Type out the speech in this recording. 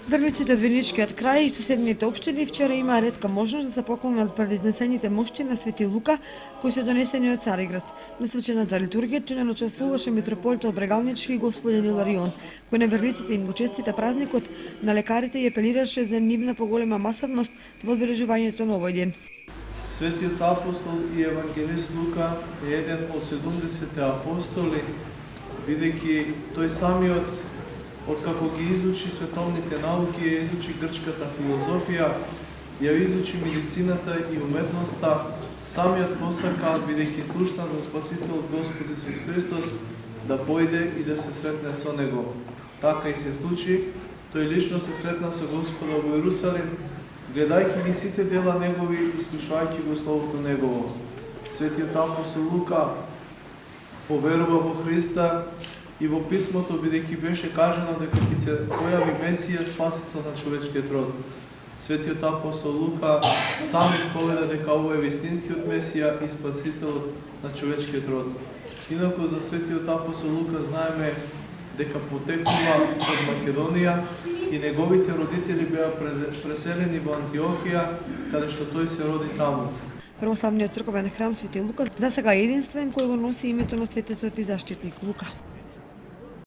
Верниците од Виничкиот крај и соседните општини вчера имаа ретка можност да се поклонат пред изнесените мошти на Свети Лука, кои се донесени од Цариград. На свечената литургија чинено учествуваше митрополитот Брегалнички господин Иларион, кој на верниците им го честита празникот, на лекарите и апелираше за нивна поголема масовност во одбележувањето на овој ден. Светиот апостол и евангелист Лука е еден од 70 апостоли, бидејќи тој самиот откако ги изучи световните науки, ја изучи грчката филозофија, ја изучи медицината и уметноста, самиот посака, бидејќи слушна за Спасителот Господ Исус Христос, да појде и да се сретне со Него. Така и се случи, тој лично се сретна со Господа во Иерусалим, гледајќи ги сите дела Негови и слушајќи го Словото Негово. Светиот апостол Лука поверува во Христа и во писмото, бидејќи беше кажано дека ќе се појави Месија, спасител на човечкиот род. Светиот апостол Лука сам исповеда дека овој е вистинскиот Месија и спасителот на човечкиот род. Инаку за светиот апостол Лука знаеме дека потекнува од Македонија и неговите родители беа преселени во Антиохија, каде што тој се роди таму. Православниот црковен храм Свети Лука засега е единствен кој го носи името на светецот и заштитник Лука.